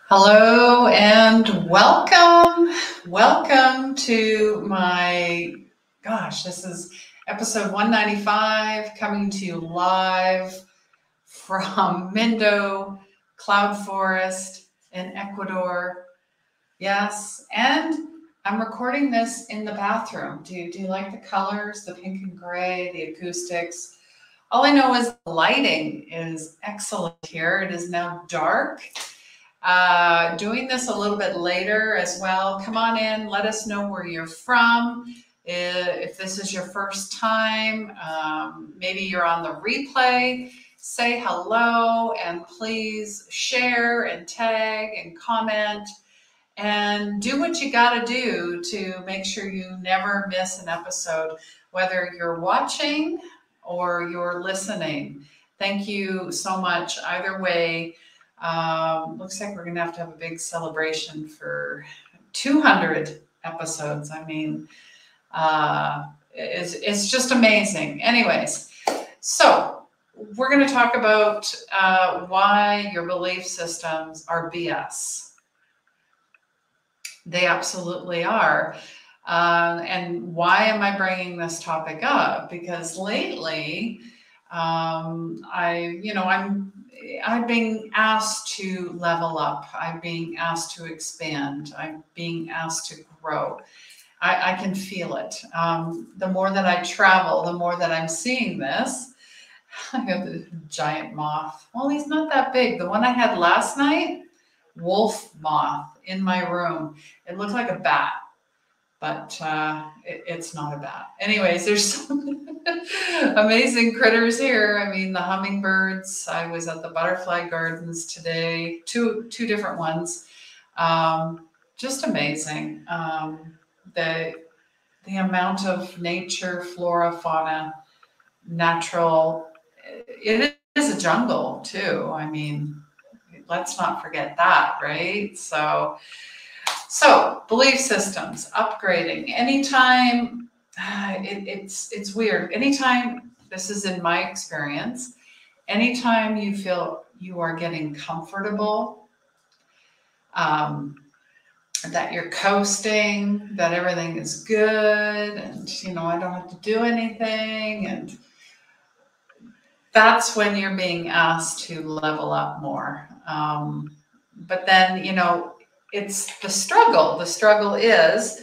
Hello and welcome. Welcome to this is episode 195 coming to you live from Mindo, Cloud Forest in Ecuador. Yes, and I'm recording this in the bathroom. Do you like the colors, the pink and gray, the acoustics? All I know is the lighting is excellent here. It is now dark. Doing this a little bit later as well. Come on in, let us know where you're from. If this is your first time, maybe you're on the replay, say hello and please share and tag and comment and do what you got to do to make sure you never miss an episode, whether you're watching or you're listening. Thank you so much. Either way, looks like we're going to have a big celebration for 200 episodes. I mean, it's just amazing. Anyways, so we're going to talk about why your belief systems are BS. They absolutely are. And why am I bringing this topic up? Because lately, I'm being asked to level up. I'm being asked to expand. I'm being asked to grow. I can feel it. The more that I travel, the more that I'm seeing this. I have the giant moth. Well, he's not that big. The one I had last night, wolf moth in my room. It looked like a bat, but it's not a bat. Anyways, there's some amazing critters here. I mean, the hummingbirds. I was at the butterfly gardens today, two different ones. Just amazing. The amount of nature, flora, fauna, natural. It is a jungle too. I mean, let's not forget that, right? So belief systems, upgrading. Anytime, it's weird. Anytime, this is in my experience, anytime you feel you are getting comfortable, that you're coasting, that everything is good, and I don't have to do anything, and that's when you're being asked to level up more. But then, it's the struggle. The struggle is,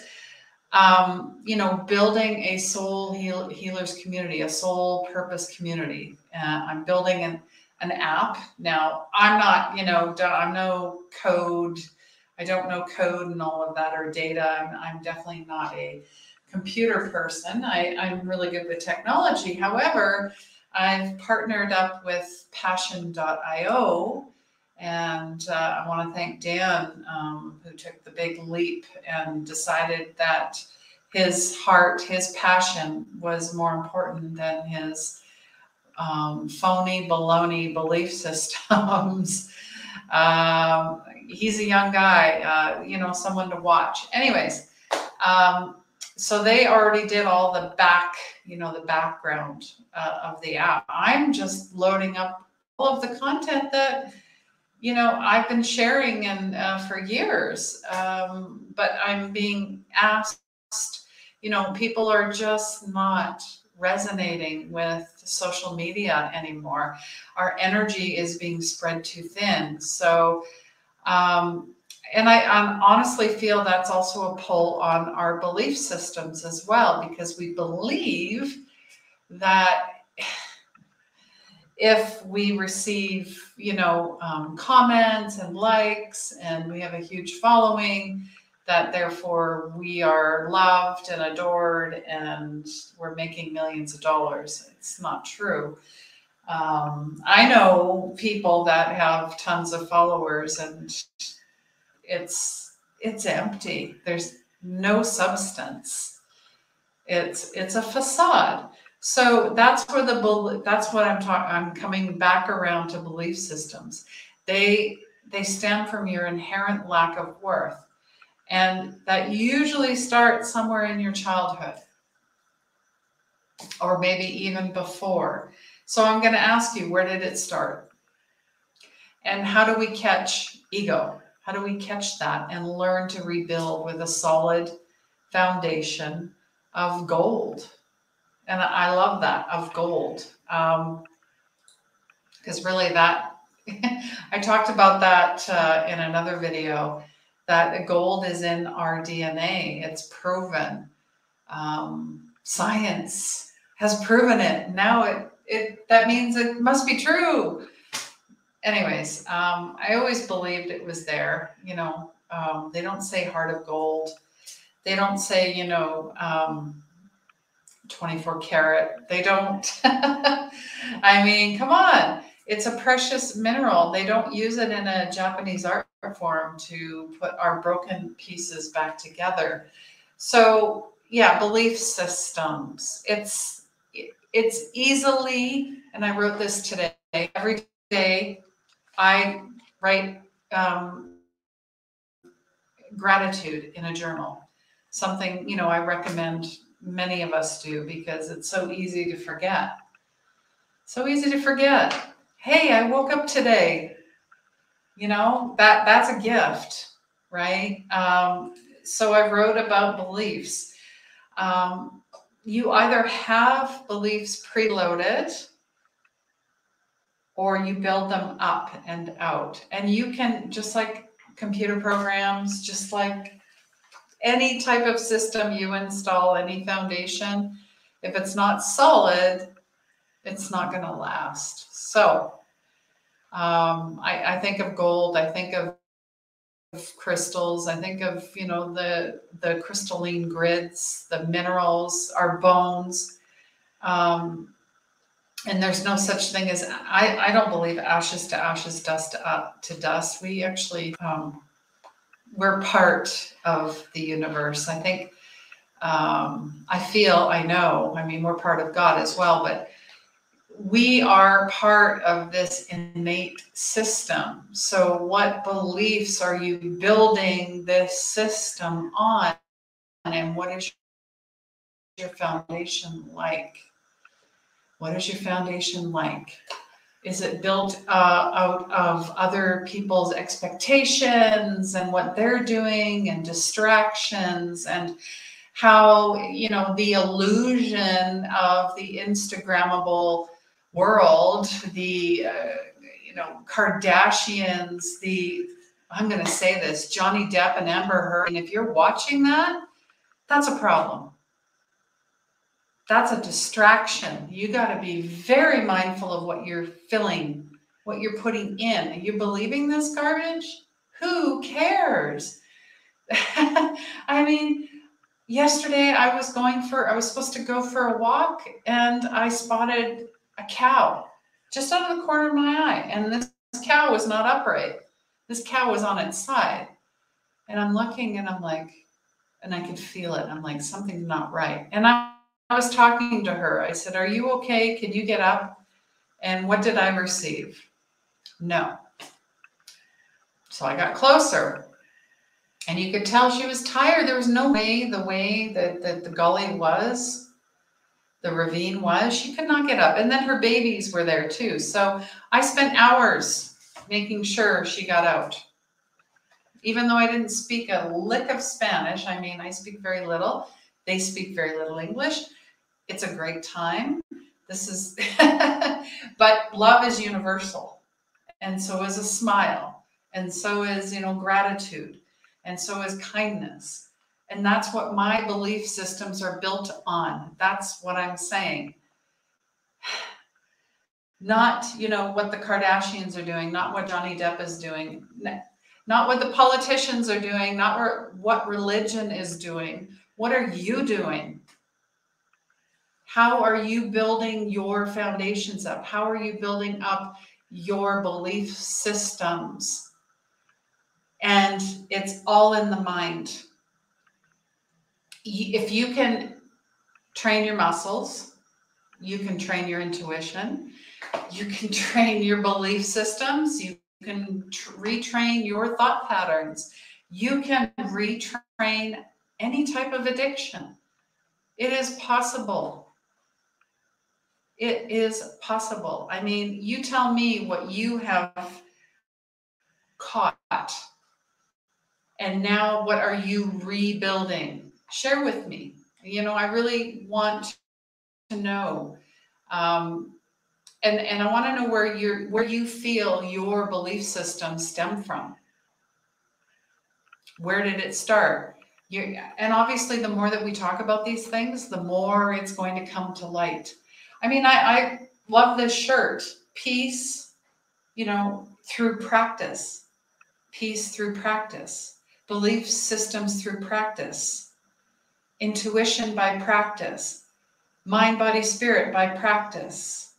building a soul healers community, a soul purpose community. I'm building an app. Now, I'm not, I'm no code. I don't know code and all of that or data. I'm definitely not a computer person. I'm really good with technology. However, I've partnered up with passion.io, and I want to thank Dan, who took the big leap and decided that his heart, his passion was more important than his phony baloney belief systems. He's a young guy, someone to watch. Anyways, so they already did all the background of the app. I'm just loading up all of the content that I've been sharing and for years, but I'm being asked. People are just not resonating with social media anymore. Our energy is being spread too thin. So, and I honestly feel that's also a pull on our belief systems as well, because we believe that if we receive, comments and likes, and we have a huge following, that therefore we are loved and adored and we're making millions of dollars. It's not true. I know people that have tons of followers and it's empty. There's no substance. It's a facade. So that's where that's what I'm talking. I'm coming back around to belief systems. They stem from your inherent lack of worth. And that usually starts somewhere in your childhood, or maybe even before. So I'm going to ask you, where did it start? And how do we catch ego? How do we catch that and learn to rebuild with a solid foundation of gold? And I love that, of gold. Because really that, I talked about that in another video, that gold is in our DNA. It's proven. Science has proven it. Now that means it must be true. Anyways, I always believed it was there. They don't say heart of gold. They don't say, 24 karat. They don't. I mean, come on. It's a precious mineral. They don't use it in a Japanese art form to put our broken pieces back together. So yeah, belief systems. It's easily, and I wrote this today, every day I write gratitude in a journal. Something, I recommend many of us do because it's so easy to forget. So easy to forget. Hey, I woke up today. That's a gift, right? So I wrote about beliefs. You either have beliefs preloaded or you build them up and out. And you can, just like computer programs, just like any type of system you install, any foundation, if it's not solid, it's not going to last. So I think of gold, I think of crystals, I think of, the crystalline grids, the minerals, our bones. And there's no such thing as, I don't believe ashes to ashes, dust to dust. We actually, we're part of the universe. I think, I know, we're part of God as well, but we are part of this innate system. So what beliefs are you building this system on? And what is your foundation like? What is your foundation like? Is it built out of other people's expectations and what they're doing and distractions and how, the illusion of the Instagrammable world, the, Kardashians, I'm going to say this, Johnny Depp and Amber Heard. And if you're watching that, that's a problem. That's a distraction. You got to be very mindful of what you're filling, what you're putting in. Are you believing this garbage? Who cares? Yesterday I was supposed to go for a walk and I spotted a cow just out of the corner of my eye. And this cow was not upright. This cow was on its side. And I'm looking and I'm like, and I could feel it. I'm like, something's not right. And I was talking to her. I said, are you okay? Can you get up? And what did I receive? No. So I got closer. And you could tell she was tired. There was no way, the way that the gully was, the ravine was, she could not get up. And then her babies were there too. So I spent hours making sure she got out. Even though I didn't speak a lick of Spanish, I speak very little. They speak very little English. It's a great time. But love is universal. And so is a smile. And so is, gratitude. And so is kindness. And that's what my belief systems are built on. That's what I'm saying. Not, what the Kardashians are doing, not what Johnny Depp is doing, not what the politicians are doing, not what religion is doing. What are you doing? How are you building your foundations up? How are you building up your belief systems? And it's all in the mind. If you can train your muscles, you can train your intuition, you can train your belief systems, you can retrain your thought patterns, you can retrain any type of addiction. It is possible. It is possible. You tell me what you have caught And now what are you rebuilding? Share with me. I really want to know. And I want to know where you feel your belief system stem from. Where did it start? And obviously, the more that we talk about these things, the more it's going to come to light. I mean, I love this shirt. Peace, through practice. Peace through practice. Belief systems through practice. Intuition by practice. Mind, body, spirit by practice.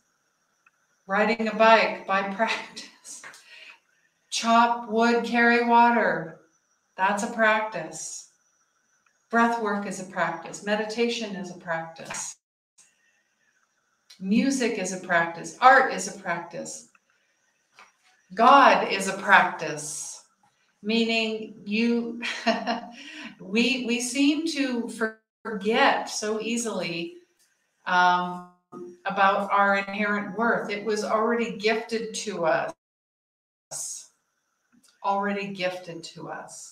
Riding a bike by practice. Chop wood, carry water. That's a practice. Breath work is a practice. Meditation is a practice. Music is a practice. Art is a practice. God is a practice. Meaning we seem to forget so easily about our inherent worth. It was already gifted to us. Already gifted to us.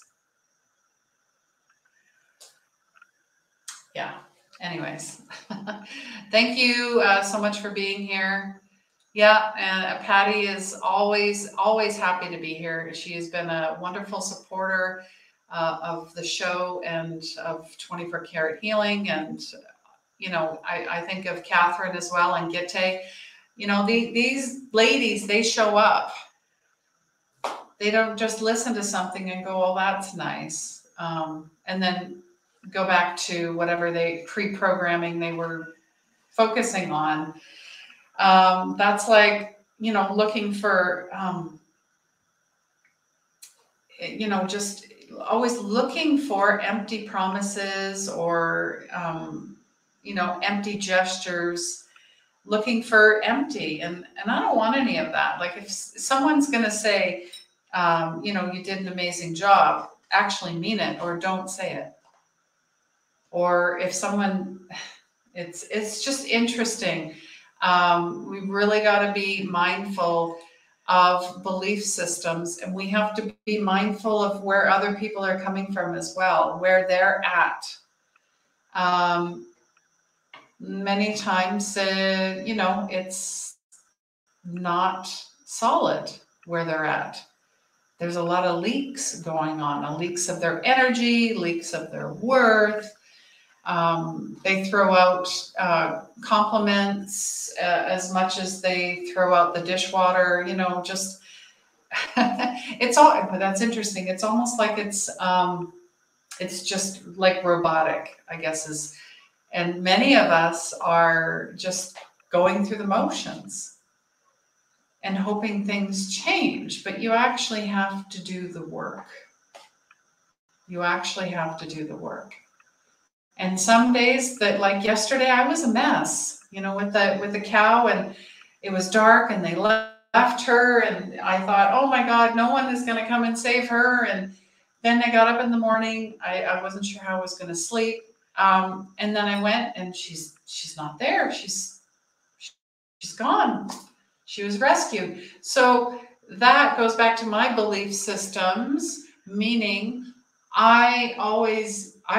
Yeah. Anyways, thank you so much for being here. Yeah, and Patty is always happy to be here. She has been a wonderful supporter of the show and of 24 Karat Healing. And, I think of Catherine as well and Gitte. These ladies, they show up. They don't just listen to something and go, oh, that's nice. And then go back to whatever pre-programming they were focusing on. That's like, looking for, just always looking for empty promises or, empty gestures, looking for empty. And I don't want any of that. Like if someone's going to say, you did an amazing job, actually mean it or don't say it. Or if someone, it's just interesting. We've really got to be mindful of belief systems, and we have to be mindful of where other people are coming from as well, where they're at. Many times, it's not solid where they're at. There's a lot of leaks going on, leaks of their energy, leaks of their worth. They throw out compliments as much as they throw out the dishwater, just it's all, but that's interesting. It's almost like it's just like robotic, I guess and many of us are just going through the motions and hoping things change, but you actually have to do the work. You actually have to do the work. And some days that, like yesterday, I was a mess, with the cow, and it was dark and they left her, and I thought, oh my God, no one is going to come and save her. And then I got up in the morning. I wasn't sure how I was going to sleep. And then I went and she's not there. She's gone. She was rescued. So that goes back to my belief systems, meaning I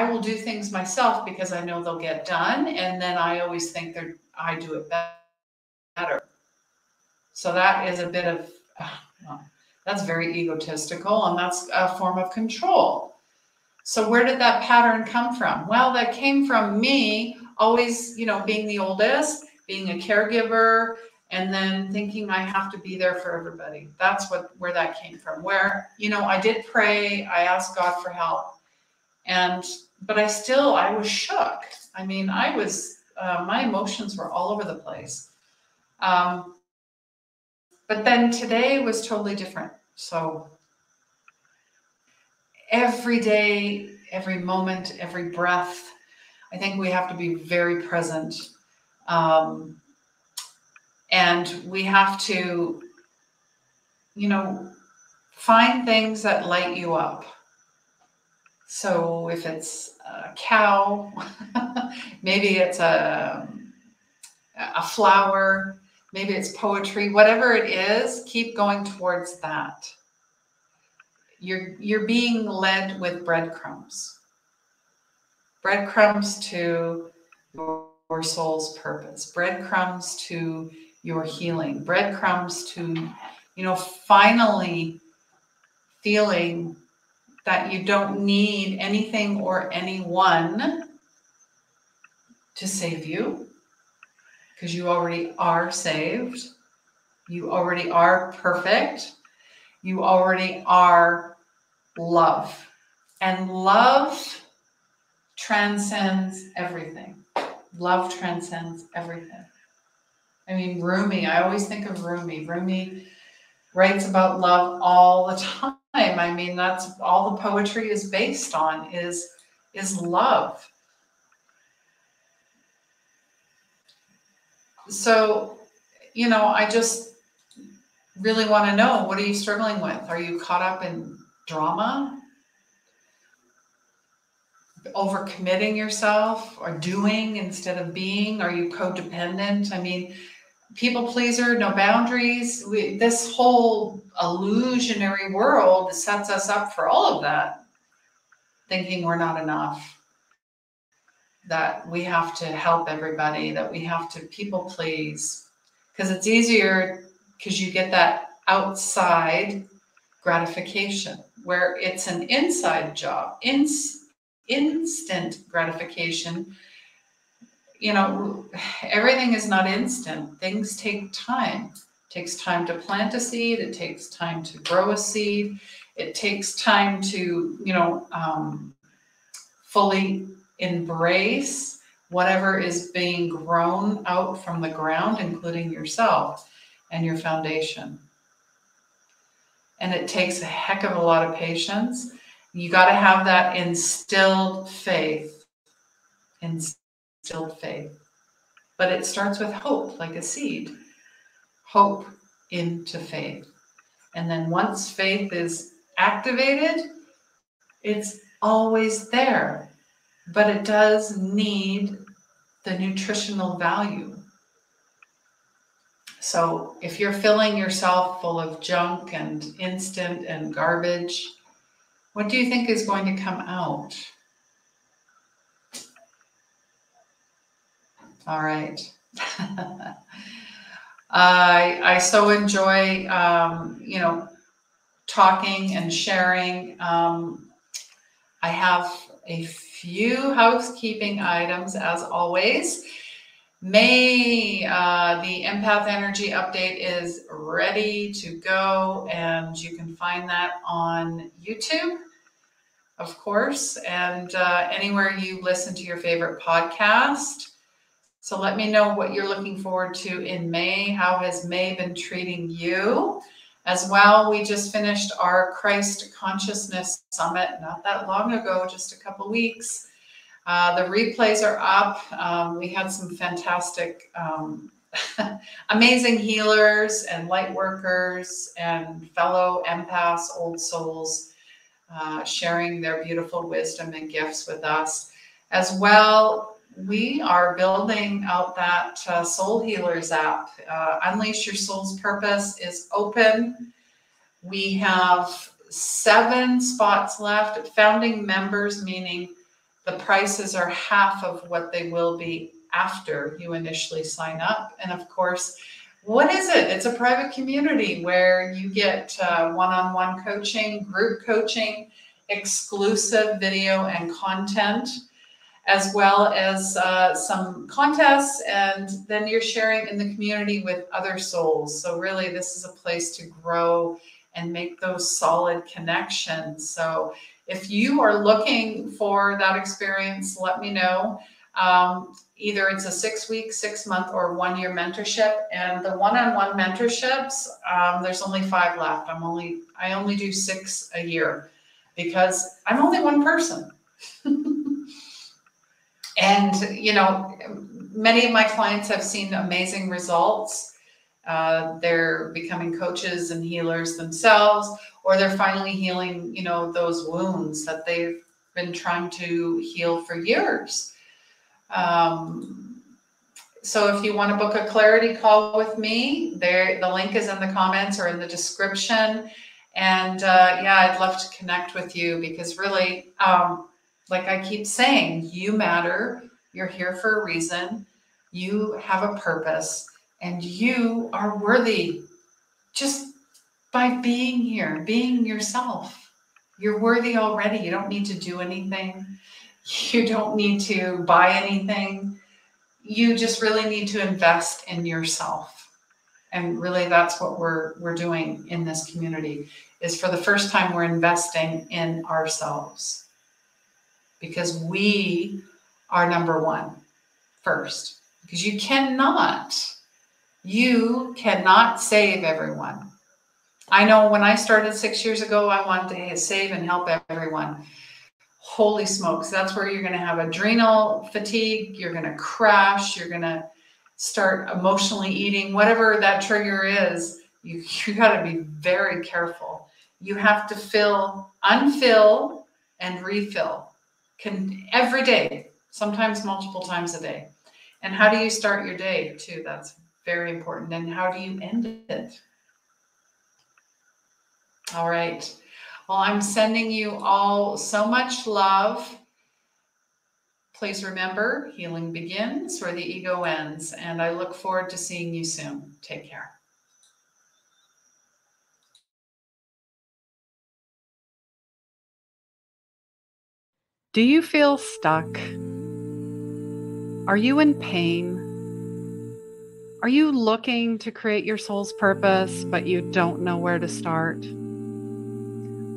will do things myself because I know they'll get done. And then I always think I do it better. So that is a bit of, that's very egotistical, and that's a form of control. So where did that pattern come from? Well, that came from me always, being the oldest, being a caregiver, and then thinking I have to be there for everybody. That's where that came from. Where, I did pray, I asked God for help. But I was shook. I mean, my emotions were all over the place. But then today was totally different. So every day, every moment, every breath, I think we have to be very present. And we have to, find things that light you up. So if it's a cow, maybe it's a flower, maybe it's poetry, whatever it is, keep going towards that. you're being led with breadcrumbs. Breadcrumbs to your soul's purpose. Breadcrumbs to your healing. Breadcrumbs to, finally feeling that you don't need anything or anyone to save you, because you already are saved. You already are perfect. You already are love. And love transcends everything. Love transcends everything. I mean, Rumi, I always think of Rumi. Rumi writes about love all the time. I mean, that's all the poetry is based on, is love. So, I just really want to know, what are you struggling with? Are you caught up in drama? Overcommitting yourself, or doing instead of being? Are you codependent? I mean, people pleaser, no boundaries. This whole illusionary world sets us up for all of that, thinking we're not enough, that we have to help everybody, that we have to people please, because it's easier, because you get that outside gratification, where it's an inside job, instant gratification. Everything is not instant. Things take time. It takes time to plant a seed. It takes time to grow a seed. It takes time to, fully embrace whatever is being grown out from the ground, including yourself and your foundation. And it takes a heck of a lot of patience. You got to have that instilled faith. But it starts with hope, like a seed. Hope into faith. And then once faith is activated, it's always there. But it does need the nutritional value. So if you're filling yourself full of junk and instant and garbage, what do you think is going to come out? All right. I so enjoy, talking and sharing. I have a few housekeeping items, as always. May the empath energy update is ready to go, and you can find that on YouTube, of course, and anywhere you listen to your favorite podcast. So let me know what you're looking forward to in May. How has May been treating you? As well, we just finished our Christ Consciousness Summit not that long ago, just a couple weeks. The replays are up. We had some fantastic, amazing healers and light workers and fellow empaths, old souls, sharing their beautiful wisdom and gifts with us. As well, we are building out that Soul Healers app. Unleash Your Soul's Purpose is open. We have 7 spots left. Founding members, meaning the prices are half of what they will be after you initially sign up. And of course, what is it? It's a private community where you get one-on-one coaching, group coaching, exclusive video and content, as well as some contests, and then you're sharing in the community with other souls. So really, this is a place to grow and make those solid connections. So if you are looking for that experience, let me know. Either it's a 6-week, 6-month, or 1-year mentorship. And the one-on-one mentorships, there's only 5 left. I only do 6 a year because I'm only one person. And, many of my clients have seen amazing results. They're becoming coaches and healers themselves, or they're finally healing, those wounds that they've been trying to heal for years. So if you want to book a clarity call with me, the link is in the comments or in the description. And yeah, I'd love to connect with you because really, like I keep saying, you matter. You're here for a reason. You have a purpose and you are worthy just by being here, being yourself. You're worthy already. You don't need to do anything. You don't need to buy anything. You just really need to invest in yourself. And really that's what we're doing in this community is for the first time we're investing in ourselves because we are number one first. Because you cannot save everyone. I know when I started 6 years ago, I wanted to save and help everyone. Holy smokes, that's where you're going to have adrenal fatigue, you're going to crash, you're going to start emotionally eating, whatever that trigger is, you got to be very careful. You have to unfill and refill every day, sometimes multiple times a day. And how do you start your day too? That's very important. And how do you end it? All right. Well, I'm sending you all so much love. Please remember, healing begins where the ego ends. And I look forward to seeing you soon. Take care. Do you feel stuck? Are you in pain? Are you looking to create your soul's purpose, but you don't know where to start?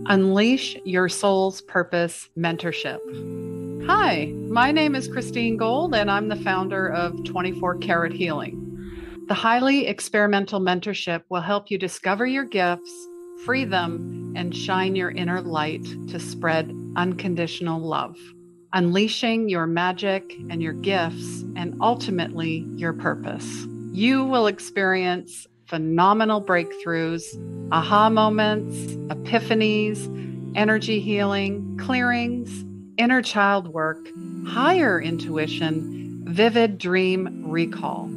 Unleash Your Soul's Purpose Mentorship. Hi, my name is Christine Gold, and I'm the founder of 24 Karat Healing. The highly experimental mentorship will help you discover your gifts, free them, and shine your inner light to spread unconditional love. Unleashing your magic and your gifts, and ultimately your purpose. You will experience phenomenal breakthroughs, aha moments, epiphanies, energy healing, clearings, inner child work, higher intuition, vivid dream recall.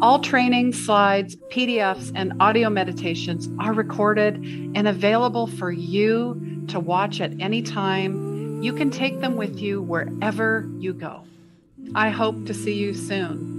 All training slides, PDFs, and audio meditations are recorded and available for you to watch at any time. You can take them with you wherever you go. I hope to see you soon.